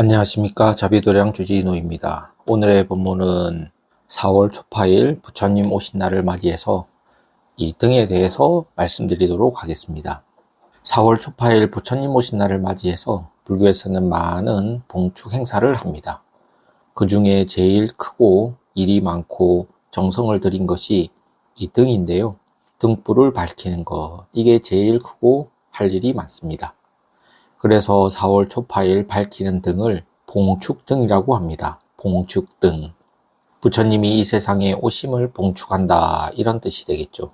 안녕하십니까. 자비도량 주지노입니다. 오늘의 본문은 4월 초파일 부처님 오신 날을 맞이해서 이 등에 대해서 말씀드리도록 하겠습니다. 4월 초파일 부처님 오신 날을 맞이해서 불교에서는 많은 봉축 행사를 합니다. 그 중에 제일 크고 일이 많고 정성을 들인 것이 이 등인데요. 등불을 밝히는 것, 이게 제일 크고 할 일이 많습니다. 그래서 4월 초파일 밝히는 등을 봉축등이라고 합니다. 봉축등. 부처님이 이 세상에 오심을 봉축한다, 이런 뜻이 되겠죠.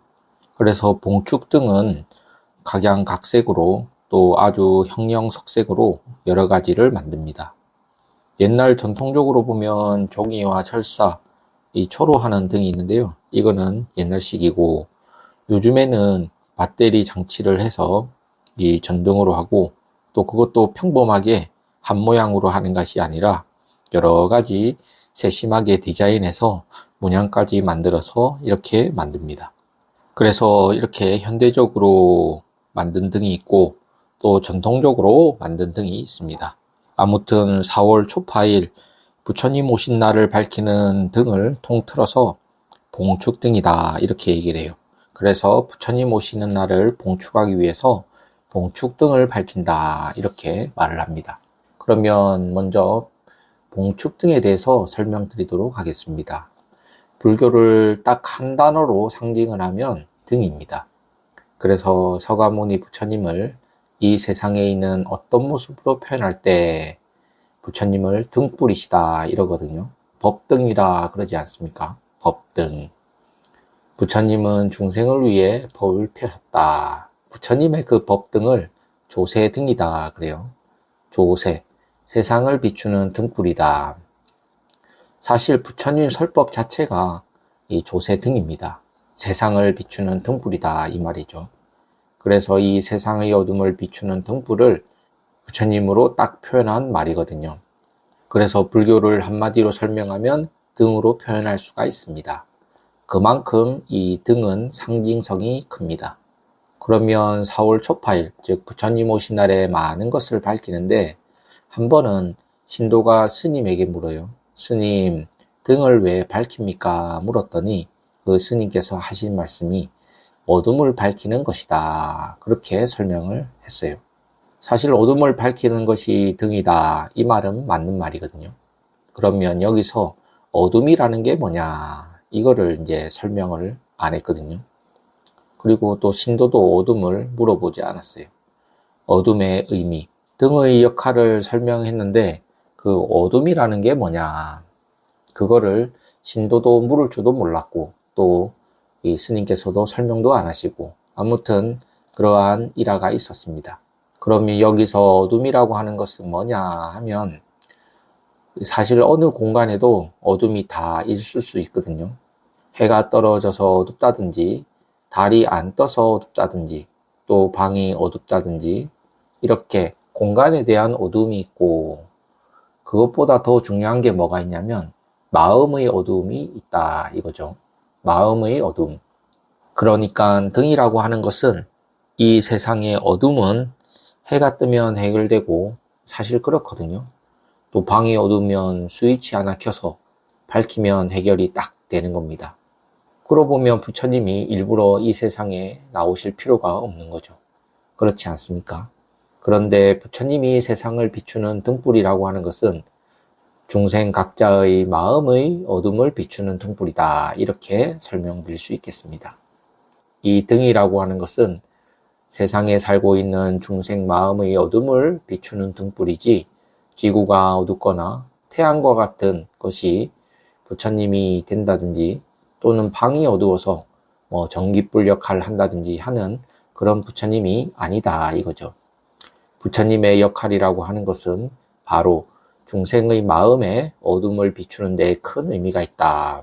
그래서 봉축등은 각양각색으로 또 아주 형형색색으로 여러 가지를 만듭니다. 옛날 전통적으로 보면 종이와 철사, 이 초로 하는 등이 있는데요. 이거는 옛날식이고, 요즘에는 배터리 장치를 해서 이 전등으로 하고, 또 그것도 평범하게 한 모양으로 하는 것이 아니라 여러 가지 세심하게 디자인해서 문양까지 만들어서 이렇게 만듭니다. 그래서 이렇게 현대적으로 만든 등이 있고 또 전통적으로 만든 등이 있습니다. 아무튼 4월 초파일 부처님 오신 날을 밝히는 등을 통틀어서 봉축등이다, 이렇게 얘기를 해요. 그래서 부처님 오시는 날을 봉축하기 위해서 봉축등을 밝힌다, 이렇게 말을 합니다. 그러면 먼저 봉축등에 대해서 설명드리도록 하겠습니다. 불교를 딱 한 단어로 상징을 하면 등입니다. 그래서 서가모니 부처님을 이 세상에 있는 어떤 모습으로 표현할 때 부처님을 등불이시다 이러거든요. 법등이라 그러지 않습니까? 법등. 부처님은 중생을 위해 법을 펴셨다. 부처님의 그 법등을 조세등이다 그래요. 조세, 세상을 비추는 등불이다. 사실 부처님 설법 자체가 이 조세등입니다. 세상을 비추는 등불이다, 이 말이죠. 그래서 이 세상의 어둠을 비추는 등불을 부처님으로 딱 표현한 말이거든요. 그래서 불교를 한마디로 설명하면 등으로 표현할 수가 있습니다. 그만큼 이 등은 상징성이 큽니다. 그러면 4월 초파일, 즉 부처님 오신 날에 많은 것을 밝히는데 한 번은 신도가 스님에게 물어요. 스님, 등을 왜 밝힙니까? 물었더니 그 스님께서 하신 말씀이 어둠을 밝히는 것이다, 그렇게 설명을 했어요. 사실 어둠을 밝히는 것이 등이다, 이 말은 맞는 말이거든요. 그러면 여기서 어둠이라는 게 뭐냐, 이거를 이제 설명을 안 했거든요. 그리고 또 신도도 어둠을 물어보지 않았어요. 어둠의 의미 등의 역할을 설명했는데 그 어둠이라는 게 뭐냐, 그거를 신도도 물을 줄도 몰랐고 또 이 스님께서도 설명도 안 하시고, 아무튼 그러한 일화가 있었습니다. 그러면 여기서 어둠이라고 하는 것은 뭐냐 하면 사실 어느 공간에도 어둠이 다 있을 수 있거든요. 해가 떨어져서 어둡다든지 달이 안 떠서 어둡다든지 또 방이 어둡다든지 이렇게 공간에 대한 어둠이 있고, 그것보다 더 중요한 게 뭐가 있냐면 마음의 어둠이 있다, 이거죠. 마음의 어둠. 그러니까 등이라고 하는 것은 이 세상의 어둠은 해가 뜨면 해결되고 사실 그렇거든요. 또 방이 어두우면 스위치 하나 켜서 밝히면 해결이 딱 되는 겁니다. 그러고 보면 부처님이 일부러 이 세상에 나오실 필요가 없는 거죠. 그렇지 않습니까? 그런데 부처님이 세상을 비추는 등불이라고 하는 것은 중생 각자의 마음의 어둠을 비추는 등불이다, 이렇게 설명드릴 수 있겠습니다. 이 등이라고 하는 것은 세상에 살고 있는 중생 마음의 어둠을 비추는 등불이지, 지구가 어둡거나 태양과 같은 것이 부처님이 된다든지 또는 방이 어두워서 전기불 역할을 한다든지 하는 그런 부처님이 아니다, 이거죠. 부처님의 역할이라고 하는 것은 바로 중생의 마음에 어둠을 비추는 데 큰 의미가 있다.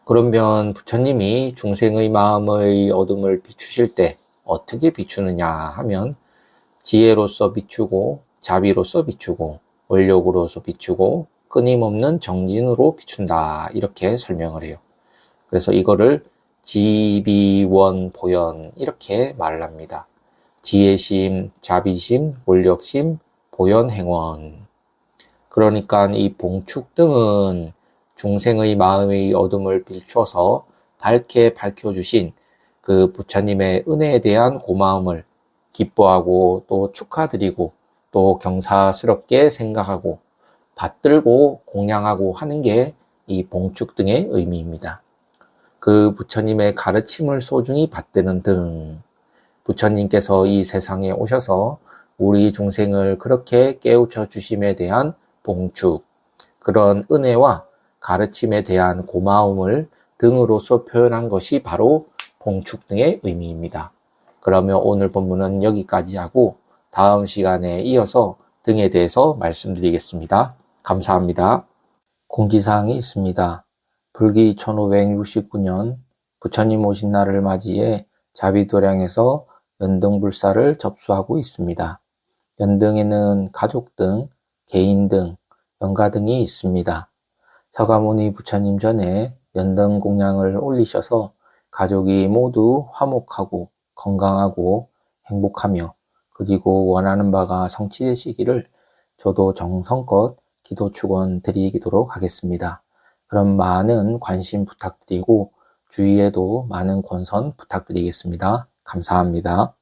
그러면 부처님이 중생의 마음의 어둠을 비추실 때 어떻게 비추느냐 하면 지혜로서 비추고 자비로서 비추고 원력으로서 비추고 끊임없는 정진으로 비춘다, 이렇게 설명을 해요. 그래서 이거를 지비원보연 이렇게 말을 합니다. 지혜심, 자비심, 원력심, 보현행원. 그러니까 이 봉축등은 중생의 마음의 어둠을 비추어서 밝게 밝혀주신 그 부처님의 은혜에 대한 고마움을 기뻐하고 또 축하드리고 또 경사스럽게 생각하고 받들고 공양하고 하는 게 이 봉축등의 의미입니다. 그 부처님의 가르침을 소중히 받드는 등, 부처님께서 이 세상에 오셔서 우리 중생을 그렇게 깨우쳐 주심에 대한 봉축, 그런 은혜와 가르침에 대한 고마움을 등으로서 표현한 것이 바로 봉축등의 의미입니다. 그러면 오늘 본문은 여기까지 하고 다음 시간에 이어서 등에 대해서 말씀드리겠습니다. 감사합니다. 공지사항이 있습니다. 불기 1569년 부처님 오신 날을 맞이해 자비도량에서 연등불사를 접수하고 있습니다. 연등에는 가족등, 개인등, 연가등이 있습니다. 서가모니 부처님 전에 연등 공양을 올리셔서 가족이 모두 화목하고 건강하고 행복하며 그리고 원하는 바가 성취되시기를 저도 정성껏 기도 축원 드리도록 하겠습니다. 그럼 많은 관심 부탁드리고 주위에도 많은 권선 부탁드리겠습니다. 감사합니다.